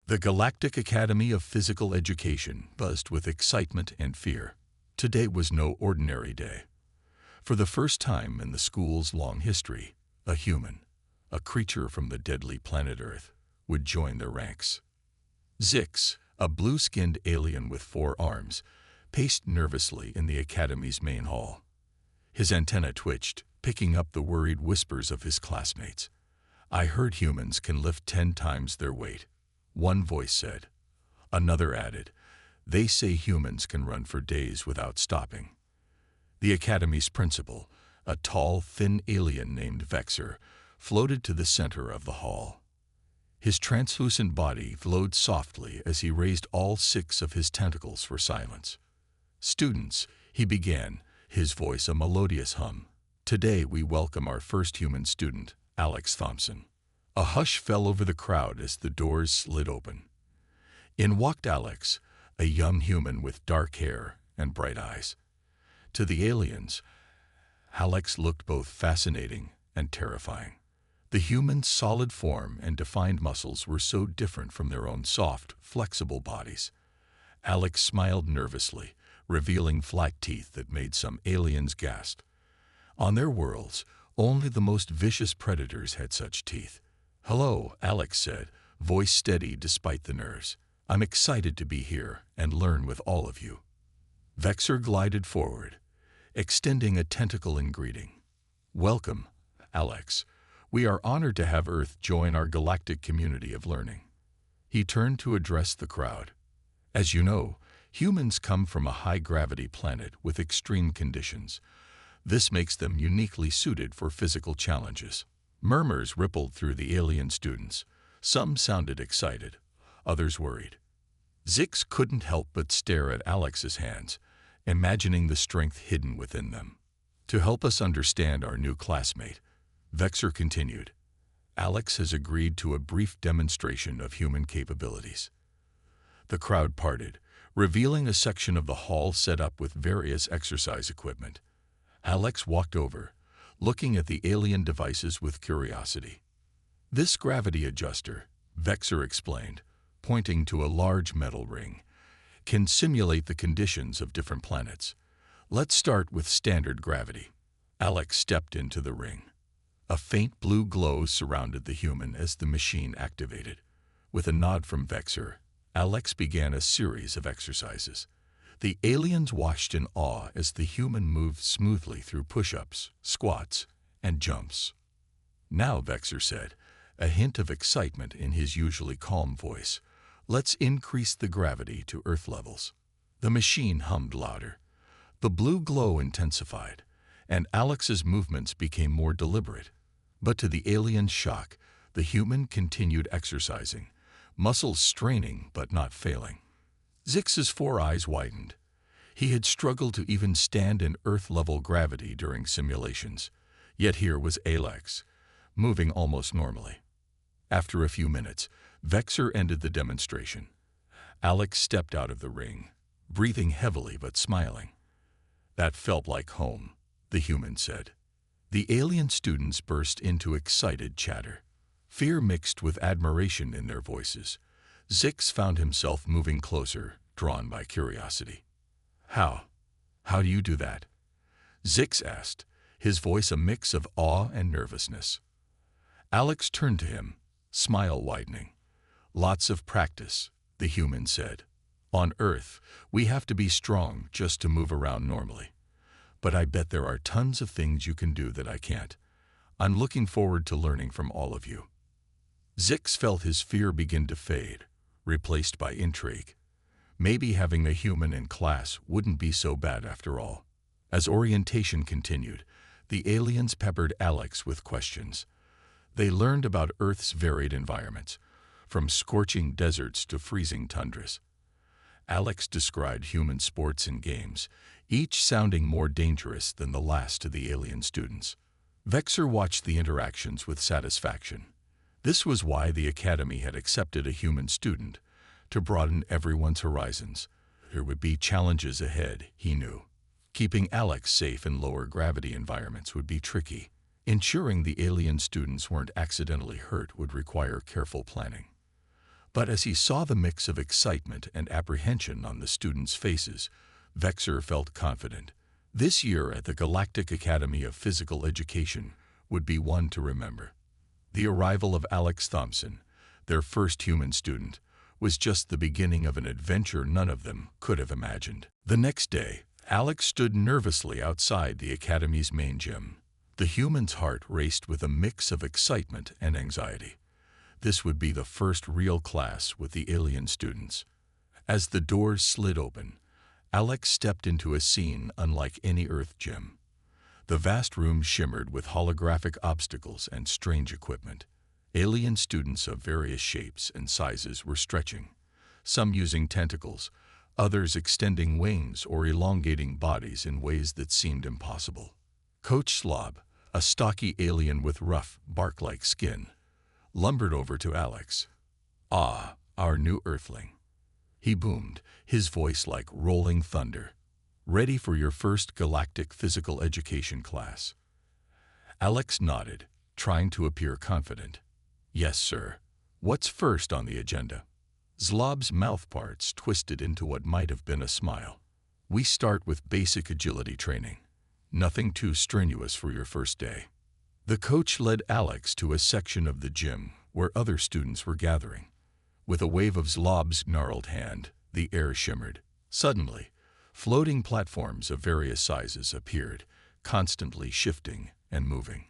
The Galactic Academy of Physical Education buzzed with excitement and fear. Today was no ordinary day. For the first time in the school's long history, a human, a creature from the deadly planet Earth, would join their ranks. Zix, a blue-skinned alien with 4 arms, paced nervously in the Academy's main hall. His antenna twitched, picking up the worried whispers of his classmates. "I heard humans can lift 10 times their weight," one voice said. Another added, "They say humans can run for days without stopping." The Academy's principal, a tall, thin alien named Vexer, floated to the center of the hall. His translucent body glowed softly as he raised all 6 of his tentacles for silence. "Students," he began, his voice a melodious hum. "Today we welcome our first human student, Alex Thompson." A hush fell over the crowd as the doors slid open. In walked Alex, a young human with dark hair and bright eyes. To the aliens, Alex looked both fascinating and terrifying. The human's solid form and defined muscles were so different from their own soft, flexible bodies. Alex smiled nervously, revealing flat teeth that made some aliens gasp. On their worlds, only the most vicious predators had such teeth. "Hello," Alex said, voice steady despite the nerves. "I'm excited to be here and learn with all of you." Vexer glided forward, extending a tentacle in greeting. "Welcome, Alex. We are honored to have Earth join our galactic community of learning." He turned to address the crowd. "As you know, humans come from a high-gravity planet with extreme conditions. This makes them uniquely suited for physical challenges." Murmurs rippled through the alien students. Some sounded excited, others worried. Zix couldn't help but stare at Alex's hands, imagining the strength hidden within them. "To help us understand our new classmate," Vexer continued, "Alex has agreed to a brief demonstration of human capabilities." The crowd parted, revealing a section of the hall set up with various exercise equipment. Alex walked over, looking at the alien devices with curiosity. "This gravity adjuster," Vexer explained, pointing to a large metal ring, "can simulate the conditions of different planets. Let's start with standard gravity." Alex stepped into the ring. A faint blue glow surrounded the human as the machine activated. With a nod from Vexer, Alex began a series of exercises. The aliens watched in awe as the human moved smoothly through push-ups, squats, and jumps. "Now," Vexer said, a hint of excitement in his usually calm voice, "let's increase the gravity to Earth levels." The machine hummed louder. The blue glow intensified, and Alex's movements became more deliberate. But to the alien's shock, the human continued exercising, muscles straining but not failing. Zix's 4 eyes widened. He had struggled to even stand in Earth-level gravity during simulations, yet here was Alex, moving almost normally. After a few minutes, Vexer ended the demonstration. Alex stepped out of the ring, breathing heavily but smiling. "That felt like home," the human said. The alien students burst into excited chatter, fear mixed with admiration in their voices. Zix found himself moving closer, drawn by curiosity. How do you do that?" Zix asked, his voice a mix of awe and nervousness. Alex turned to him, smile widening. "Lots of practice," the human said. "On Earth, we have to be strong just to move around normally. But I bet there are tons of things you can do that I can't. I'm looking forward to learning from all of you." Zix felt his fear begin to fade, replaced by intrigue. Maybe having a human in class wouldn't be so bad after all. As orientation continued, the aliens peppered Alex with questions. They learned about Earth's varied environments, from scorching deserts to freezing tundras. Alex described human sports and games, each sounding more dangerous than the last to the alien students. Vexer watched the interactions with satisfaction. This was why the Academy had accepted a human student, to broaden everyone's horizons. There would be challenges ahead, he knew. Keeping Alex safe in lower gravity environments would be tricky. Ensuring the alien students weren't accidentally hurt would require careful planning. But as he saw the mix of excitement and apprehension on the students' faces, Vexer felt confident. This year at the Galactic Academy of Physical Education would be one to remember. The arrival of Alex Thompson, their first human student, was just the beginning of an adventure none of them could have imagined. The next day, Alex stood nervously outside the Academy's main gym. The human's heart raced with a mix of excitement and anxiety. This would be the first real class with the alien students. As the doors slid open, Alex stepped into a scene unlike any Earth gym. The vast room shimmered with holographic obstacles and strange equipment. Alien students of various shapes and sizes were stretching, some using tentacles, others extending wings or elongating bodies in ways that seemed impossible. Coach Slob, a stocky alien with rough, bark-like skin, lumbered over to Alex. "Ah, our new Earthling," he boomed, his voice like rolling thunder. "Ready for your first galactic physical education class?" Alex nodded, trying to appear confident. "Yes, sir. What's first on the agenda?" Zlob's mouth parts twisted into what might have been a smile. "We start with basic agility training. Nothing too strenuous for your first day." The coach led Alex to a section of the gym where other students were gathering. With a wave of Zlob's gnarled hand, the air shimmered. Suddenly, floating platforms of various sizes appeared, constantly shifting and moving.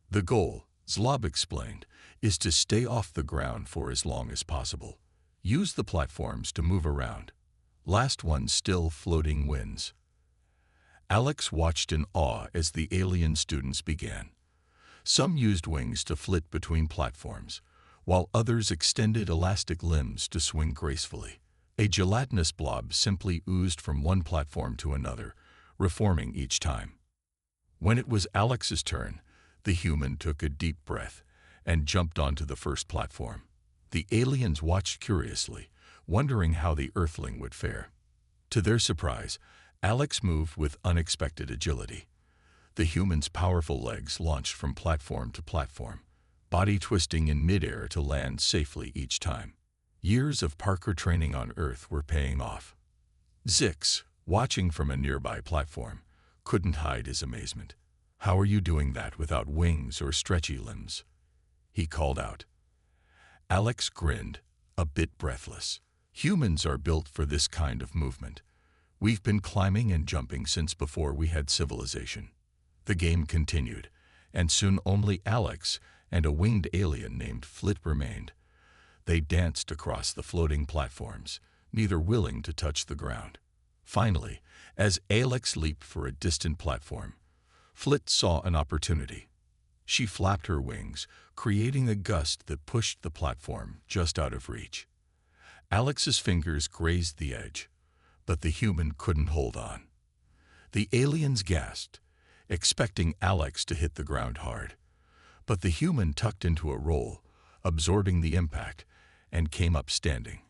"The goal," Zlob explained, "is to stay off the ground for as long as possible. Use the platforms to move around. Last one still floating wins." Alex watched in awe as the alien students began. Some used wings to flit between platforms, while others extended elastic limbs to swing gracefully. A gelatinous blob simply oozed from one platform to another, reforming each time. When it was Alex's turn, the human took a deep breath and jumped onto the first platform. The aliens watched curiously, wondering how the Earthling would fare. To their surprise, Alex moved with unexpected agility. The human's powerful legs launched from platform to platform, body twisting in midair to land safely each time. Years of parkour training on Earth were paying off. Zix, watching from a nearby platform, couldn't hide his amazement. "How are you doing that without wings or stretchy limbs?" he called out. Alex grinned, a bit breathless. "Humans are built for this kind of movement. We've been climbing and jumping since before we had civilization." The game continued, and soon only Alex and a winged alien named Flit remained. They danced across the floating platforms, neither willing to touch the ground. Finally, as Alex leaped for a distant platform, Flit saw an opportunity. She flapped her wings, creating a gust that pushed the platform just out of reach. Alex's fingers grazed the edge, but the human couldn't hold on. The aliens gasped, expecting Alex to hit the ground hard. But the human tucked into a roll, absorbing the impact, and came up standing.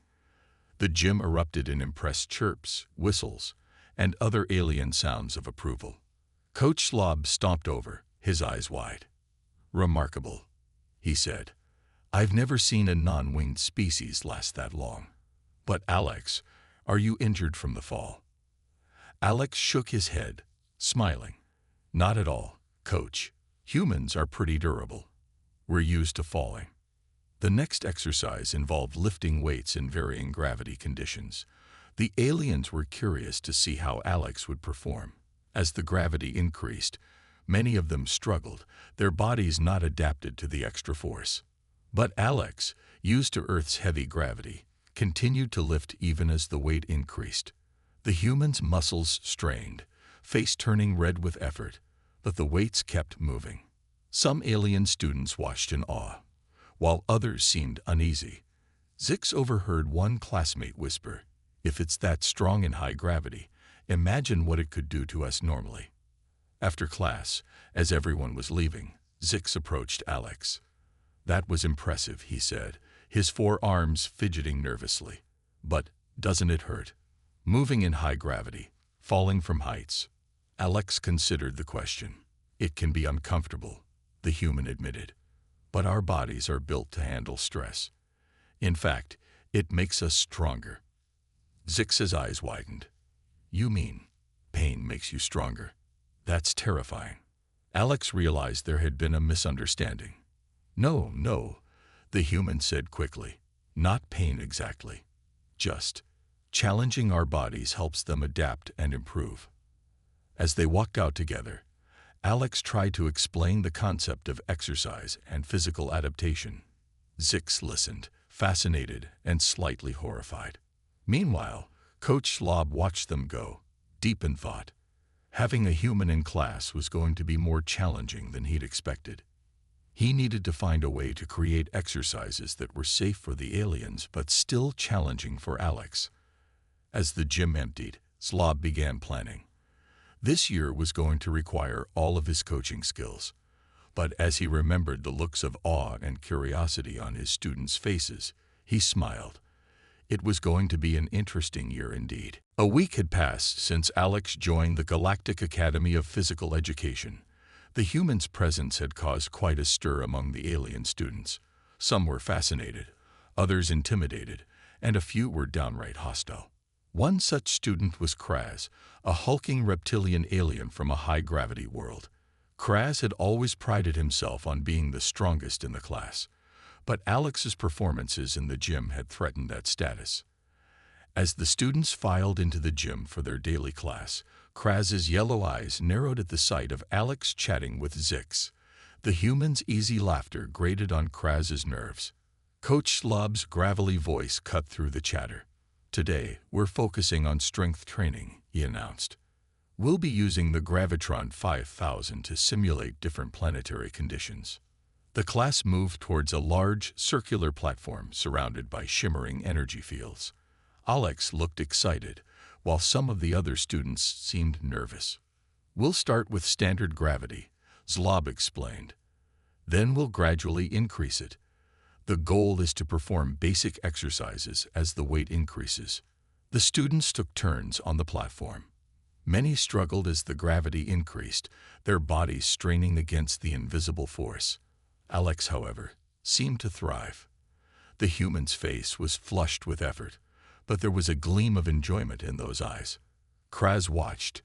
The gym erupted in impressed chirps, whistles, and other alien sounds of approval. Coach Slob stomped over, his eyes wide. "Remarkable," he said. "I've never seen a non-winged species last that long. But Alex, are you injured from the fall?" Alex shook his head, smiling. "Not at all, Coach. Humans are pretty durable. We're used to falling." The next exercise involved lifting weights in varying gravity conditions. The aliens were curious to see how Alex would perform. As the gravity increased, many of them struggled, their bodies not adapted to the extra force. But Alex, used to Earth's heavy gravity, continued to lift even as the weight increased. The human's muscles strained, face turning red with effort, but the weights kept moving. Some alien students watched in awe, while others seemed uneasy. Zix overheard one classmate whisper, "If it's that strong in high gravity, imagine what it could do to us normally." After class, as everyone was leaving, Zix approached Alex. "That was impressive," he said, his forearms fidgeting nervously. "But doesn't it hurt? Moving in high gravity, falling from heights." Alex considered the question. "It can be uncomfortable," the human admitted. "But our bodies are built to handle stress. In fact, It makes us stronger. Zix's eyes widened. You mean pain makes you stronger? That's terrifying. Alex realized there had been a misunderstanding. No, no, the human said quickly. Not pain exactly. Just challenging our bodies helps them adapt and improve. As they walked out together, Alex tried to explain the concept of exercise and physical adaptation. Zix listened, fascinated and slightly horrified. Meanwhile, Coach Slob watched them go, deep in thought. Having a human in class was going to be more challenging than he'd expected. He needed to find a way to create exercises that were safe for the aliens but still challenging for Alex. As the gym emptied, Slob began planning. This year was going to require all of his coaching skills. But as he remembered the looks of awe and curiosity on his students' faces, he smiled. It was going to be an interesting year indeed. A week had passed since Alex joined the Galactic Academy of Physical Education. The human's presence had caused quite a stir among the alien students. Some were fascinated, others intimidated, and a few were downright hostile. One such student was Kraz, a hulking reptilian alien from a high-gravity world. Kraz had always prided himself on being the strongest in the class, but Alex's performances in the gym had threatened that status. As the students filed into the gym for their daily class, Kraz's yellow eyes narrowed at the sight of Alex chatting with Zix. The human's easy laughter grated on Kraz's nerves. Coach Slob's gravelly voice cut through the chatter. Today, we're focusing on strength training, he announced. We'll be using the Gravitron 5000 to simulate different planetary conditions. The class moved towards a large, circular platform surrounded by shimmering energy fields. Alex looked excited, while some of the other students seemed nervous. We'll start with standard gravity, Slob explained. Then we'll gradually increase it. The goal is to perform basic exercises as the weight increases. The students took turns on the platform. Many struggled as the gravity increased, their bodies straining against the invisible force. Alex, however, seemed to thrive. The human's face was flushed with effort, but there was a gleam of enjoyment in those eyes. Kraz watched,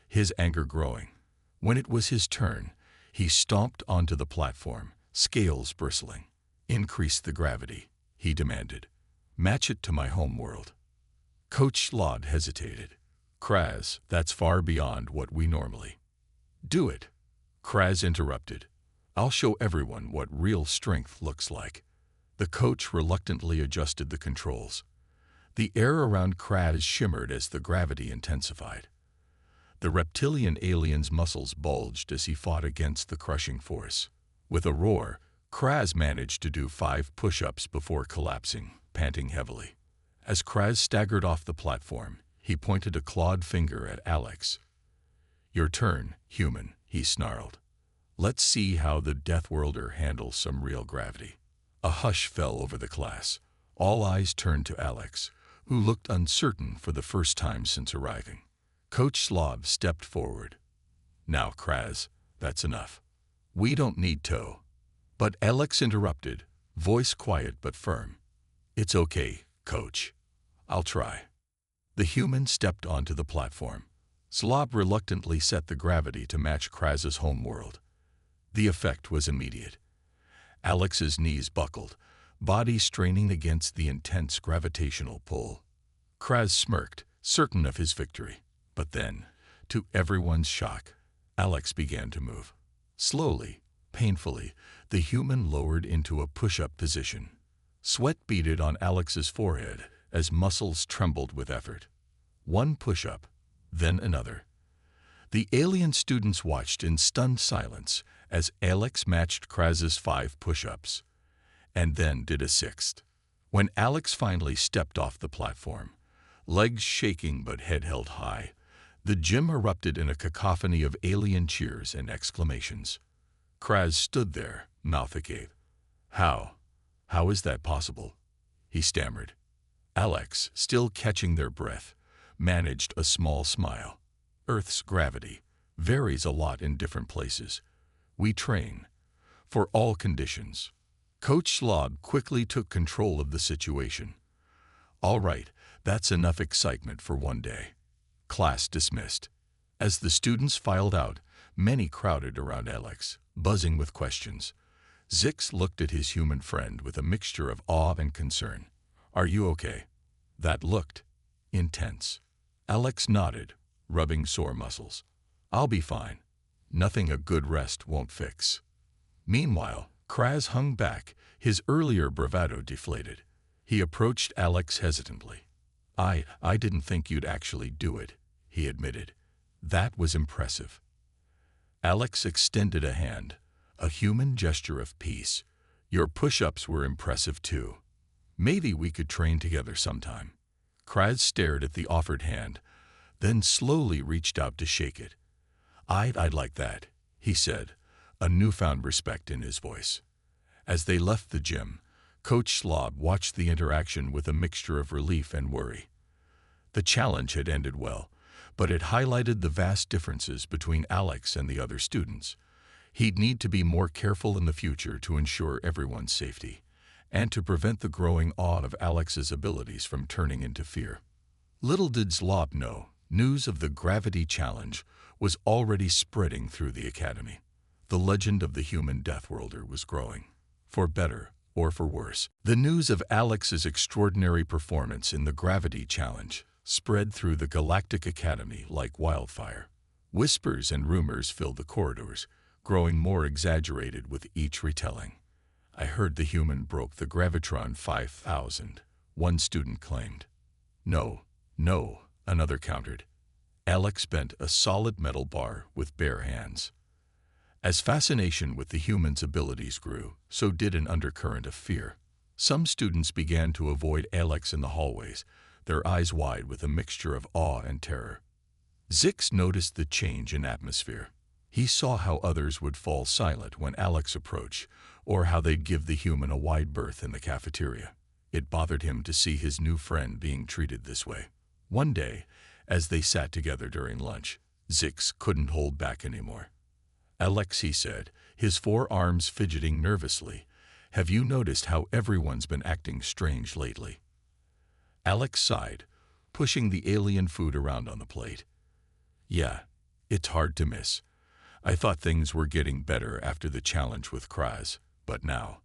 his anger growing. When it was his turn, he stomped onto the platform, scales bristling. Increase the gravity, he demanded. Match it to my home world. Coach Slod hesitated. Kraz, that's far beyond what we normally. Do it, Kraz interrupted. I'll show everyone what real strength looks like. The coach reluctantly adjusted the controls. The air around Kraz shimmered as the gravity intensified. The reptilian alien's muscles bulged as he fought against the crushing force. With a roar, Kraz managed to do 5 push-ups before collapsing, panting heavily. As Kraz staggered off the platform, he pointed a clawed finger at Alex. Your turn, human, he snarled. Let's see how the Deathworlder handles some real gravity. A hush fell over the class. All eyes turned to Alex, who looked uncertain for the first time since arriving. Coach Slob stepped forward. Now, Kraz, that's enough. We don't need toe. But Alex interrupted, voice quiet but firm. It's okay, Coach. I'll try. The human stepped onto the platform. Slob reluctantly set the gravity to match Kraz's homeworld. The effect was immediate. Alex's knees buckled, body straining against the intense gravitational pull. Kraz smirked, certain of his victory. But then, to everyone's shock, Alex began to move. Slowly, painfully, the human lowered into a push-up position. Sweat beaded on Alex's forehead as muscles trembled with effort. One push-up, then another. The alien students watched in stunned silence as Alex matched Kraz's 5 push-ups, and then did a 6th. When Alex finally stepped off the platform, legs shaking but head held high, the gym erupted in a cacophony of alien cheers and exclamations. Kraz stood there, mouth agape. How is that possible? He stammered. Alex, still catching their breath, managed a small smile. Earth's gravity varies a lot in different places. We train for all conditions. Coach Slob quickly took control of the situation. All right, that's enough excitement for one day. Class dismissed. As the students filed out, many crowded around Alex, buzzing with questions. Zix looked at his human friend with a mixture of awe and concern. "Are you okay?" That looked intense. Alex nodded, rubbing sore muscles. "I'll be fine. Nothing a good rest won't fix." Meanwhile, Kraz hung back, his earlier bravado deflated. He approached Alex hesitantly. I didn't think you'd actually do it," he admitted. "That was impressive." Alex extended a hand, a human gesture of peace. "Your push-ups were impressive too. Maybe we could train together sometime." Kraz stared at the offered hand, then slowly reached out to shake it. I'd like that," he said, a newfound respect in his voice. As they left the gym, Coach Slob watched the interaction with a mixture of relief and worry. The challenge had ended well, but it highlighted the vast differences between Alex and the other students. He'd need to be more careful in the future to ensure everyone's safety, and to prevent the growing awe of Alex's abilities from turning into fear. Little did Slob know, news of the Gravity Challenge was already spreading through the academy. The legend of the human Deathworlder was growing, for better or for worse. The news of Alex's extraordinary performance in the Gravity Challenge spread through the Galactic Academy like wildfire. Whispers and rumors filled the corridors, growing more exaggerated with each retelling. "I heard the human broke the Gravitron 5000, one student claimed. No, another countered. Alex bent a solid metal bar with bare hands. As fascination with the human's abilities grew, so did an undercurrent of fear. Some students began to avoid Alex in the hallways, their eyes wide with a mixture of awe and terror. Zix noticed the change in atmosphere. He saw how others would fall silent when Alex approached, or how they'd give the human a wide berth in the cafeteria. It bothered him to see his new friend being treated this way. One day, as they sat together during lunch, Zix couldn't hold back anymore. "Alex," he said, his forearms fidgeting nervously, "have you noticed how everyone's been acting strange lately?" Alex sighed, pushing the alien food around on the plate. "Yeah, it's hard to miss. I thought things were getting better after the challenge with Kraz, but now."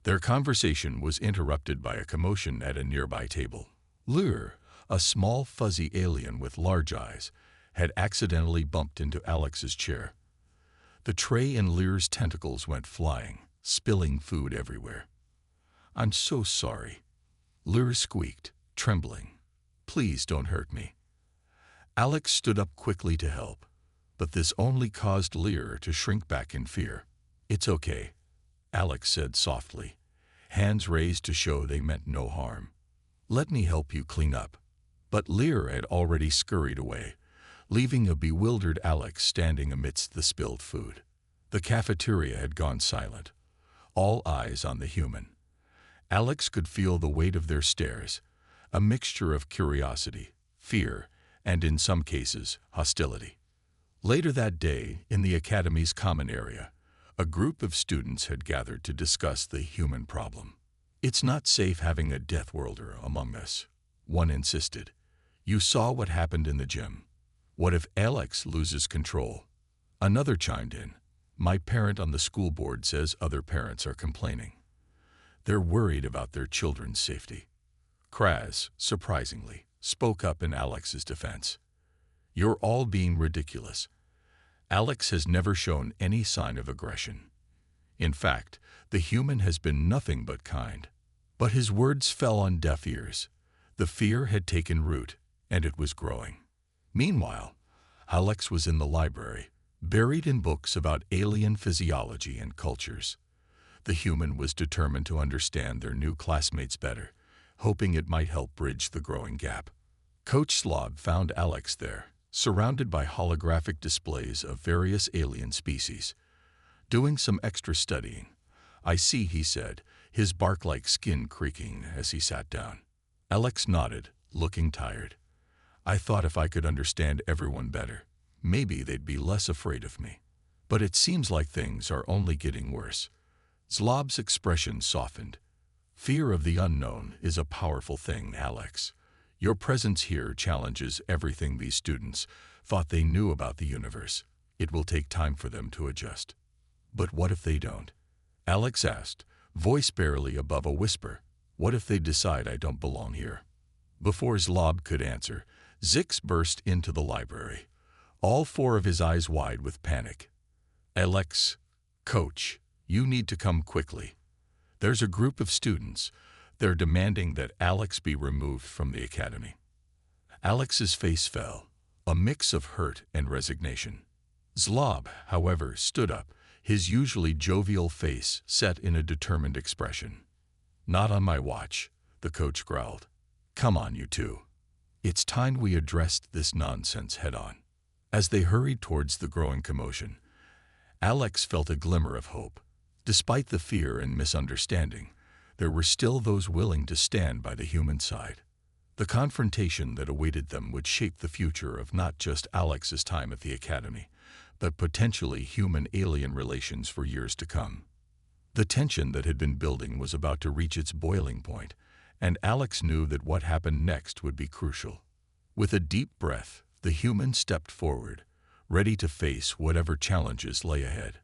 Their conversation was interrupted by a commotion at a nearby table. Lure, a small fuzzy alien with large eyes, had accidentally bumped into Alex's chair. The tray in Lure's tentacles went flying, spilling food everywhere. "I'm so sorry," Lure squeaked, trembling. "Please don't hurt me." Alex stood up quickly to help, but this only caused Lure to shrink back in fear. "It's okay," Alex said softly, hands raised to show they meant no harm. "Let me help you clean up." But Lure had already scurried away, leaving a bewildered Alex standing amidst the spilled food. The cafeteria had gone silent, all eyes on the human. Alex could feel the weight of their stares, a mixture of curiosity, fear, and in some cases, hostility. Later that day, in the academy's common area, a group of students had gathered to discuss the human problem. "It's not safe having a Deathworlder among us," one insisted. "You saw what happened in the gym. What if Alex loses control?" Another chimed in. "My parent on the school board says other parents are complaining. They're worried about their children's safety." Kraz, surprisingly, spoke up in Alex's defense. "You're all being ridiculous. Alex has never shown any sign of aggression. In fact, the human has been nothing but kind." But his words fell on deaf ears. The fear had taken root, and it was growing. Meanwhile, Alex was in the library, buried in books about alien physiology and cultures. The human was determined to understand their new classmates better, hoping it might help bridge the growing gap. Coach Slob found Alex there, surrounded by holographic displays of various alien species. Doing some extra studying. "I see," he said, his bark-like skin creaking as he sat down. Alex nodded, looking tired. "I thought if I could understand everyone better, maybe they'd be less afraid of me. But it seems like things are only getting worse." Slob's expression softened. Fear of the unknown is a powerful thing, Alex. Your presence here challenges everything these students thought they knew about the universe. It will take time for them to adjust. But what if they don't? Alex asked, voice barely above a whisper. What if they decide I don't belong here? Before Zlob could answer, Zix burst into the library, all four of his eyes wide with panic. Alex, coach, you need to come quickly. There's a group of students. They're demanding that Alex be removed from the academy. Alex's face fell, a mix of hurt and resignation. Zlob, however, stood up, his usually jovial face set in a determined expression. Not on my watch, the coach growled. Come on, you two. It's time we addressed this nonsense head-on. As they hurried towards the growing commotion, Alex felt a glimmer of hope. Despite the fear and misunderstanding, there were still those willing to stand by the human side. The confrontation that awaited them would shape the future of not just Alex's time at the academy, but potentially human-alien relations for years to come. The tension that had been building was about to reach its boiling point, and Alex knew that what happened next would be crucial. With a deep breath, the human stepped forward, ready to face whatever challenges lay ahead.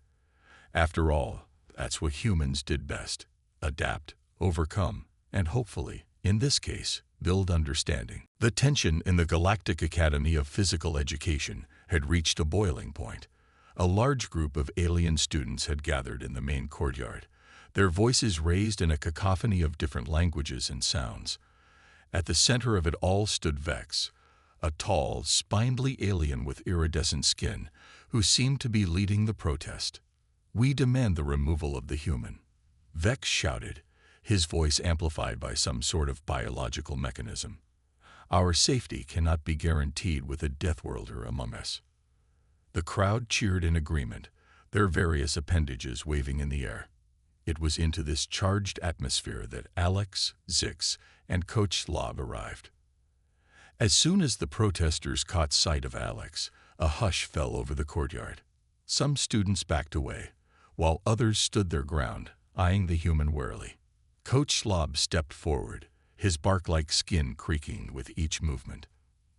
After all, that's what humans did best: adapt, overcome, and hopefully, in this case, build understanding. The tension in the Galactic Academy of Physical Education had reached a boiling point. A large group of alien students had gathered in the main courtyard, their voices raised in a cacophony of different languages and sounds. At the center of it all stood Vex, a tall, spindly alien with iridescent skin, who seemed to be leading the protest. We demand the removal of the human, Vex shouted, his voice amplified by some sort of biological mechanism. Our safety cannot be guaranteed with a Deathworlder among us. The crowd cheered in agreement, their various appendages waving in the air. It was into this charged atmosphere that Alex, Zix, and Coach Slob arrived. As soon as the protesters caught sight of Alex, a hush fell over the courtyard. Some students backed away, while others stood their ground, eyeing the human warily. Coach Slob stepped forward, his bark-like skin creaking with each movement.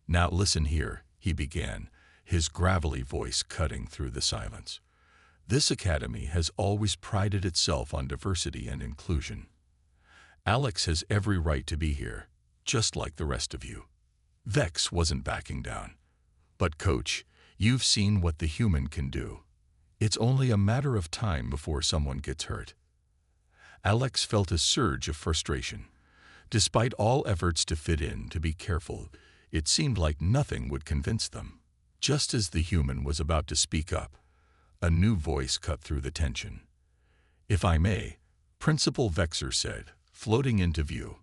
Now listen here, he began, his gravelly voice cutting through the silence. This academy has always prided itself on diversity and inclusion. Alex has every right to be here, just like the rest of you. Vex wasn't backing down. But coach, you've seen what the human can do. It's only a matter of time before someone gets hurt. Alex felt a surge of frustration. Despite all efforts to fit in, to be careful, it seemed like nothing would convince them. Just as the human was about to speak up, a new voice cut through the tension. If I may, Principal Vexer said, floating into view.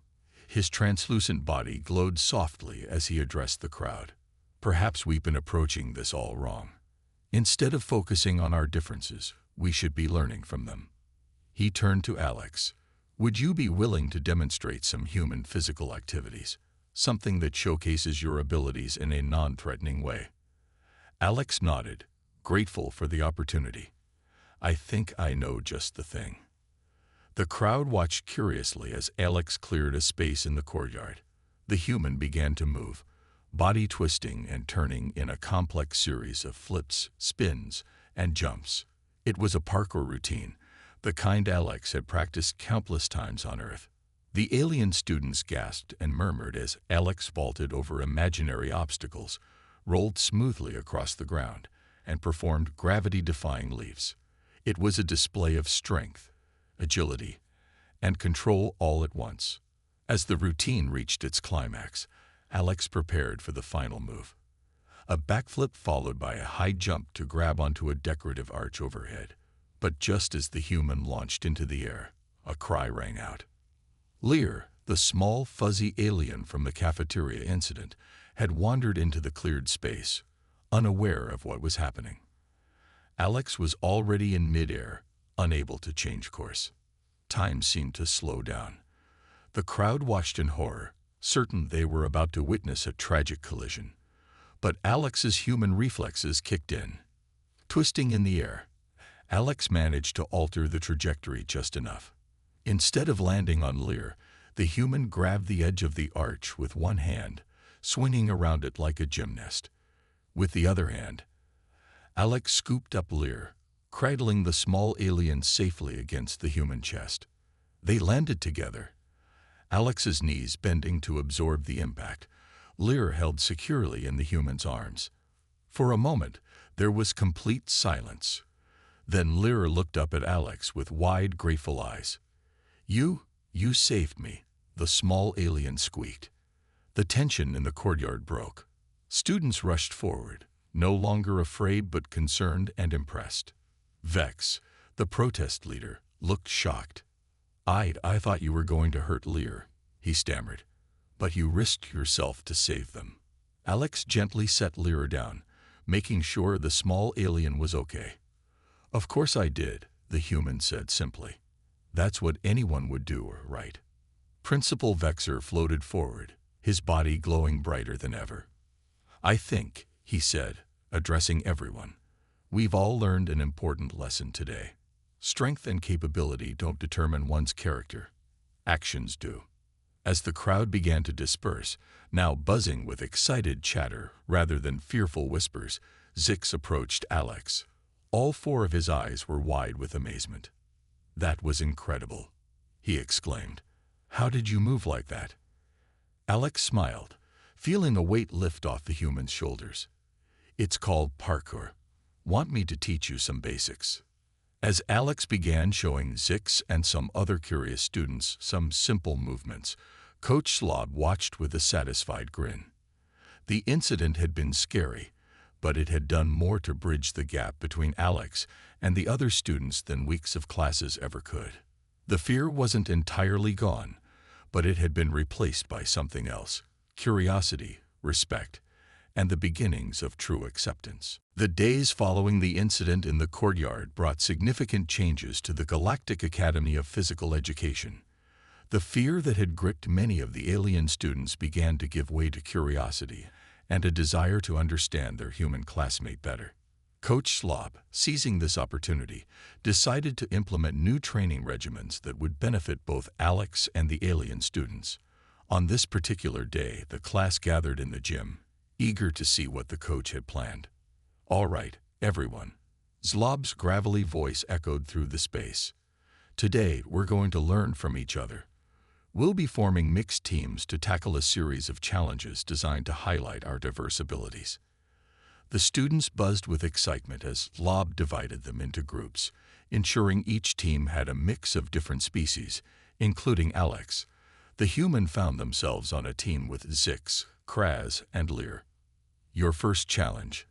His translucent body glowed softly as he addressed the crowd. Perhaps we've been approaching this all wrong. Instead of focusing on our differences, we should be learning from them. He turned to Alex. Would you be willing to demonstrate some human physical activities, something that showcases your abilities in a non-threatening way? Alex nodded, grateful for the opportunity. I think I know just the thing. The crowd watched curiously as Alex cleared a space in the courtyard. The human began to move, body twisting and turning in a complex series of flips, spins, and jumps. It was a parkour routine, the kind Alex had practiced countless times on Earth. The alien students gasped and murmured as Alex vaulted over imaginary obstacles, rolled smoothly across the ground, and performed gravity-defying leaps. It was a display of strength, agility, and control all at once. As the routine reached its climax, Alex prepared for the final move. A backflip followed by a high jump to grab onto a decorative arch overhead. But just as the human launched into the air, a cry rang out. Lear, the small, fuzzy alien from the cafeteria incident, had wandered into the cleared space, unaware of what was happening. Alex was already in midair, unable to change course. Time seemed to slow down. The crowd watched in horror, certain they were about to witness a tragic collision. But Alex's human reflexes kicked in. Twisting in the air, Alex managed to alter the trajectory just enough. Instead of landing on Lear, the human grabbed the edge of the arch with one hand, swinging around it like a gymnast. With the other hand, Alex scooped up Lear, cradling the small alien safely against the human chest. They landed together, Alex's knees bending to absorb the impact, Lear held securely in the human's arms. For a moment, there was complete silence. Then Lear looked up at Alex with wide, grateful eyes. You saved me," the small alien squeaked. The tension in the courtyard broke. Students rushed forward, no longer afraid but concerned and impressed. Vex, the protest leader, looked shocked. I thought you were going to hurt Lear," he stammered. "But you risked yourself to save them." Alex gently set Lear down, making sure the small alien was okay. "Of course I did," the human said simply. "That's what anyone would do, right?" Principal Vexer floated forward, his body glowing brighter than ever. "I think," he said, addressing everyone, "we've all learned an important lesson today. Strength and capability don't determine one's character. Actions do." As the crowd began to disperse, now buzzing with excited chatter rather than fearful whispers, Zix approached Alex. All four of his eyes were wide with amazement. "That was incredible," he exclaimed. "How did you move like that?" Alex smiled, feeling a weight lift off the human's shoulders. "It's called parkour. Want me to teach you some basics?" As Alex began showing Zix and some other curious students some simple movements, Coach Slob watched with a satisfied grin. The incident had been scary, but it had done more to bridge the gap between Alex and the other students than weeks of classes ever could. The fear wasn't entirely gone, but it had been replaced by something else: curiosity, respect, and the beginnings of true acceptance. The days following the incident in the courtyard brought significant changes to the Galactic Academy of Physical Education. The fear that had gripped many of the alien students began to give way to curiosity and a desire to understand their human classmate better. Coach Slob, seizing this opportunity, decided to implement new training regimens that would benefit both Alex and the alien students. On this particular day, the class gathered in the gym, eager to see what the coach had planned. "All right, everyone," Zlob's gravelly voice echoed through the space. "Today, we're going to learn from each other. We'll be forming mixed teams to tackle a series of challenges designed to highlight our diverse abilities." The students buzzed with excitement as Zlob divided them into groups, ensuring each team had a mix of different species, including Alex. The human found themselves on a team with Zix, Kraz, and Lear. "Your first challenge,"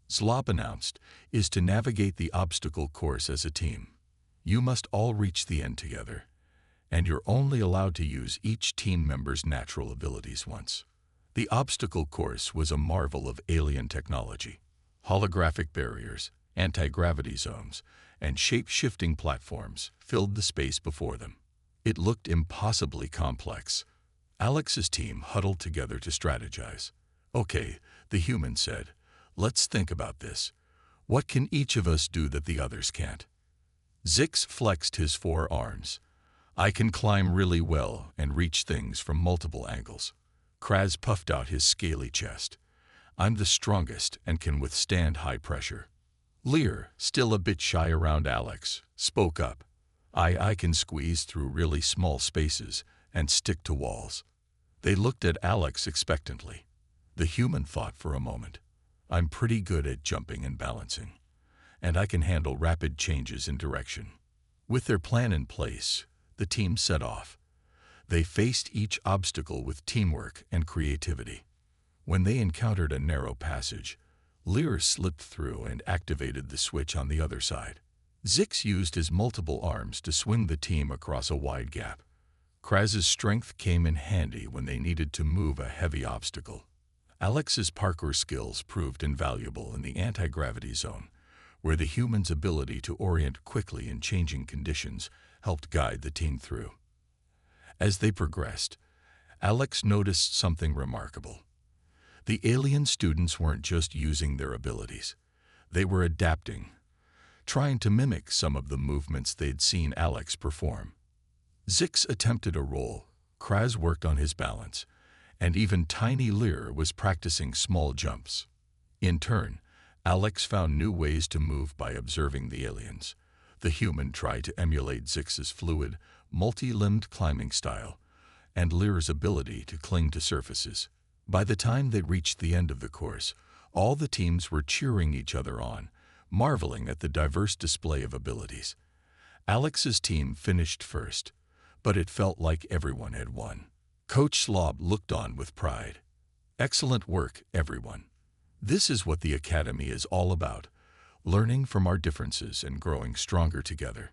Zlob announced, "is to navigate the obstacle course as a team. You must all reach the end together, and you're only allowed to use each team member's natural abilities once." The obstacle course was a marvel of alien technology. Holographic barriers, anti-gravity zones, and shape-shifting platforms filled the space before them. It looked impossibly complex. Alex's team huddled together to strategize. "Okay," the human said, "let's think about this. What can each of us do that the others can't?" Zix flexed his 4 arms. "I can climb really well and reach things from multiple angles." Kraz puffed out his scaly chest. "I'm the strongest and can withstand high pressure." Lear, still a bit shy around Alex, spoke up. I can squeeze through really small spaces and stick to walls." They looked at Alex expectantly. The human thought for a moment. "I'm pretty good at jumping and balancing, and I can handle rapid changes in direction." With their plan in place, the team set off. They faced each obstacle with teamwork and creativity. When they encountered a narrow passage, Lear slipped through and activated the switch on the other side. Zix used his multiple arms to swing the team across a wide gap. Kraz's strength came in handy when they needed to move a heavy obstacle. Alex's parkour skills proved invaluable in the anti-gravity zone, where the human's ability to orient quickly in changing conditions helped guide the team through. As they progressed, Alex noticed something remarkable. The alien students weren't just using their abilities. They were adapting, trying to mimic some of the movements they'd seen Alex perform. Zix attempted a roll, Kraz worked on his balance, and even tiny Lear was practicing small jumps. In turn, Alex found new ways to move by observing the aliens. The human tried to emulate Zix's fluid, multi-limbed climbing style, and Lear's ability to cling to surfaces. By the time they reached the end of the course, all the teams were cheering each other on, marveling at the diverse display of abilities. Alex's team finished first, but it felt like everyone had won. Coach Slob looked on with pride. Excellent work, everyone. This is what the Academy is all about, learning from our differences and growing stronger together.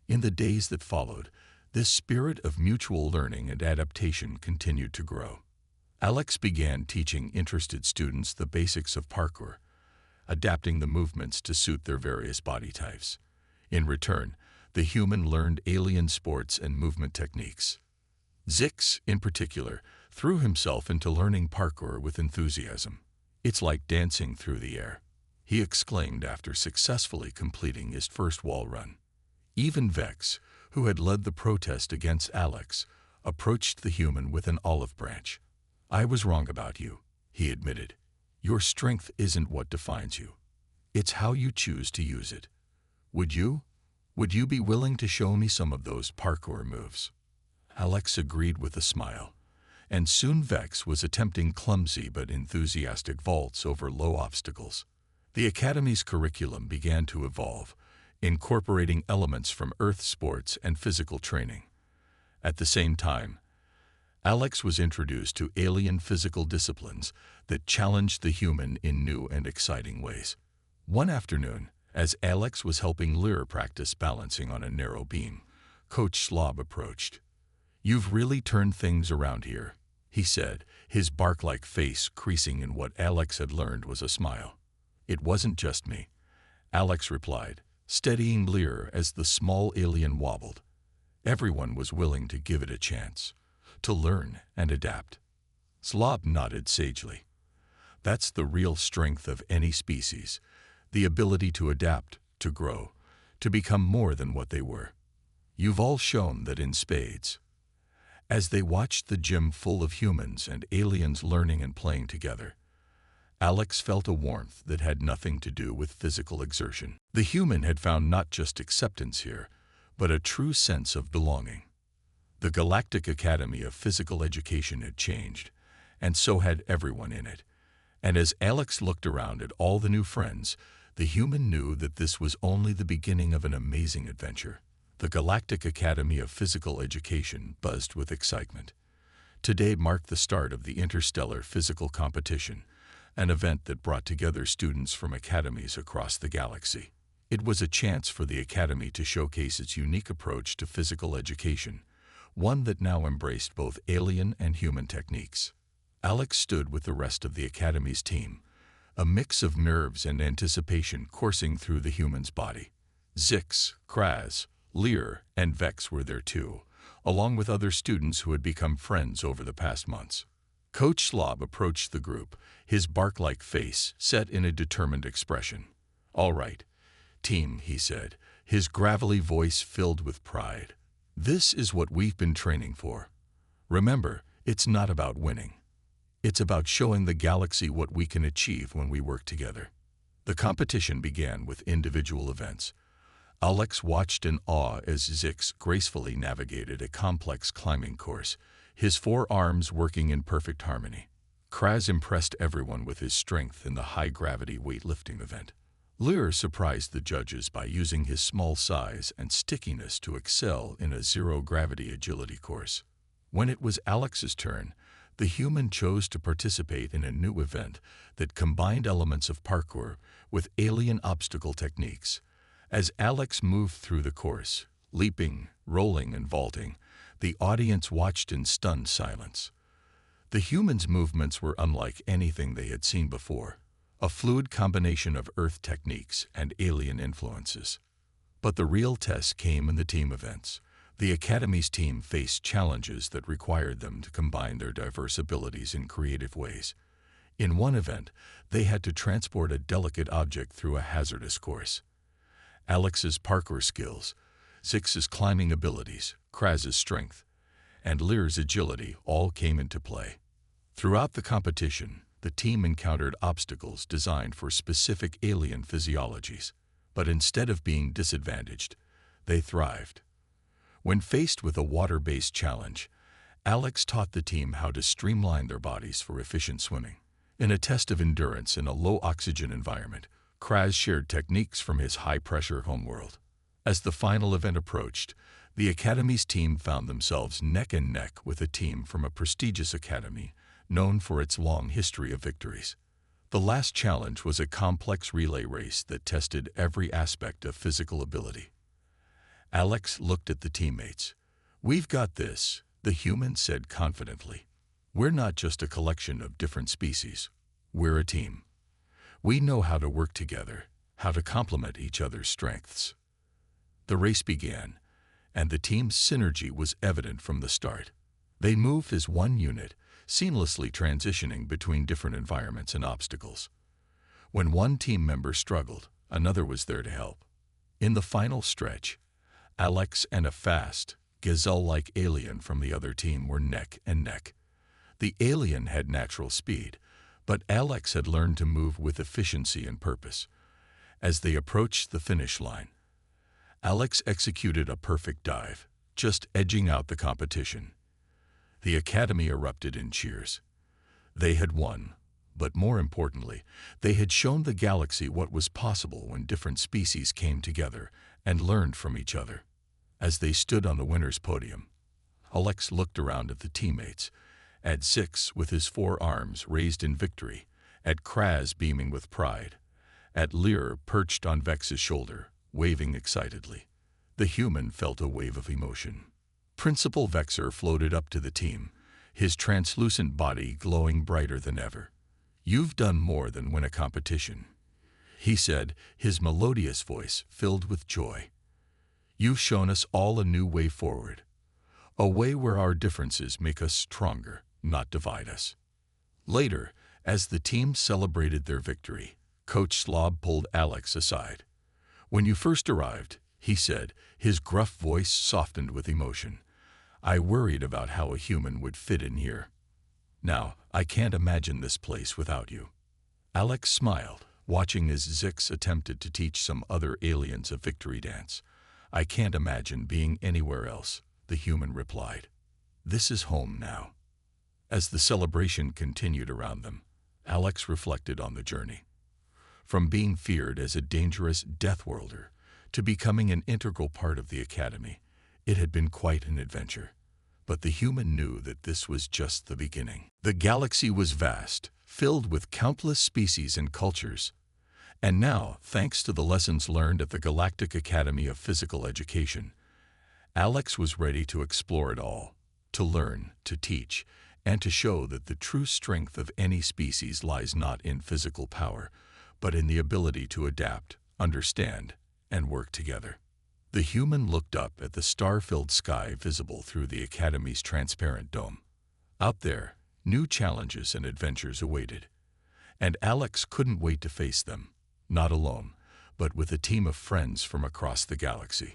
In the days that followed, this spirit of mutual learning and adaptation continued to grow. Alex began teaching interested students the basics of parkour, adapting the movements to suit their various body types. In return, the human learned alien sports and movement techniques. Zix, in particular, threw himself into learning parkour with enthusiasm. "It's like dancing through the air," he exclaimed after successfully completing his first wall run. Even Vex, who had led the protest against Alex, approached the human with an olive branch. "I was wrong about you," he admitted. "Your strength isn't what defines you. It's how you choose to use it. Would you be willing to show me some of those parkour moves?" Alex agreed with a smile, and soon Vex was attempting clumsy but enthusiastic vaults over low obstacles. The Academy's curriculum began to evolve, incorporating elements from earth sports and physical training. At the same time, Alex was introduced to alien physical disciplines that challenged the human in new and exciting ways. One afternoon, as Alex was helping Lear practice balancing on a narrow beam, Coach Slob approached. "You've really turned things around here," he said, his bark-like face creasing in what Alex had learned was a smile. "It wasn't just me," Alex replied, steadying Lear as the small alien wobbled. "Everyone was willing to give it a chance, to learn and adapt." Slob nodded sagely. "That's the real strength of any species, the ability to adapt, to grow, to become more than what they were. You've all shown that in spades." As they watched the gym full of humans and aliens learning and playing together, Alex felt a warmth that had nothing to do with physical exertion. The human had found not just acceptance here, but a true sense of belonging. The Galactic Academy of Physical Education had changed, and so had everyone in it. And as Alex looked around at all the new friends, the human knew that this was only the beginning of an amazing adventure. The Galactic Academy of Physical Education buzzed with excitement. Today marked the start of the Interstellar Physical Competition, an event that brought together students from academies across the galaxy. It was a chance for the Academy to showcase its unique approach to physical education, one that now embraced both alien and human techniques. Alex stood with the rest of the Academy's team, a mix of nerves and anticipation coursing through the human's body. Zix, Kraz, Lear, and Vex were there too, along with other students who had become friends over the past months. Coach Slob approached the group, his bark-like face set in a determined expression. "All right, team," he said, his gravelly voice filled with pride. "This is what we've been training for. Remember, it's not about winning. It's about showing the galaxy what we can achieve when we work together." The competition began with individual events. Alex watched in awe as Zix gracefully navigated a complex climbing course, his 4 arms working in perfect harmony. Kraz impressed everyone with his strength in the high-gravity weightlifting event. Lear surprised the judges by using his small size and stickiness to excel in a zero-gravity agility course. When it was Alex's turn, the human chose to participate in a new event that combined elements of parkour with alien obstacle techniques. As Alex moved through the course, leaping, rolling, and vaulting, the audience watched in stunned silence. The human's movements were unlike anything they had seen before, a fluid combination of Earth techniques and alien influences. But the real test came in the team events. The Academy's team faced challenges that required them to combine their diverse abilities in creative ways. In one event, they had to transport a delicate object through a hazardous course. Alex's parkour skills, Zix's climbing abilities, Kraz's strength, and Lear's agility all came into play. Throughout the competition, the team encountered obstacles designed for specific alien physiologies, but instead of being disadvantaged, they thrived. When faced with a water-based challenge, Alex taught the team how to streamline their bodies for efficient swimming. In a test of endurance in a low-oxygen environment, Kraz shared techniques from his high-pressure homeworld. As the final event approached, the Academy's team found themselves neck and neck with a team from a prestigious academy known for its long history of victories. The last challenge was a complex relay race that tested every aspect of physical ability. Alex looked at the teammates. "We've got this," the human said confidently. "We're not just a collection of different species. We're a team. We know how to work together, how to complement each other's strengths." The race began, and the team's synergy was evident from the start. They moved as one unit, seamlessly transitioning between different environments and obstacles. When one team member struggled, another was there to help. In the final stretch, Alex and a fast, gazelle-like alien from the other team were neck and neck. The alien had natural speed, but Alex had learned to move with efficiency and purpose. As they approached the finish line, Alex executed a perfect dive, just edging out the competition. The Academy erupted in cheers. They had won, but more importantly, they had shown the galaxy what was possible when different species came together and learned from each other. As they stood on the winner's podium, Alex looked around at the teammates, at Zix with his 4 arms raised in victory, at Kraz beaming with pride, at Lear perched on Vex's shoulder, waving excitedly. The human felt a wave of emotion. Principal Vexer floated up to the team, his translucent body glowing brighter than ever. "You've done more than win a competition," he said, his melodious voice filled with joy. "You've shown us all a new way forward, a way where our differences make us stronger, not divide us." Later, as the team celebrated their victory, Coach Slob pulled Alex aside. "When you first arrived," he said, his gruff voice softened with emotion, "I worried about how a human would fit in here. Now, I can't imagine this place without you." Alex smiled, watching as Zix attempted to teach some other aliens a victory dance. "I can't imagine being anywhere else," the human replied. "This is home now." As the celebration continued around them, Alex reflected on the journey. From being feared as a dangerous Deathworlder to becoming an integral part of the Academy, it had been quite an adventure. But the human knew that this was just the beginning. The galaxy was vast, filled with countless species and cultures. And now, thanks to the lessons learned at the Galactic Academy of Physical Education, Alex was ready to explore it all, to learn, to teach, and to show that the true strength of any species lies not in physical power, but in the ability to adapt, understand, and work together. The human looked up at the star-filled sky visible through the Academy's transparent dome. Out there, new challenges and adventures awaited, and Alex couldn't wait to face them, not alone, but with a team of friends from across the galaxy.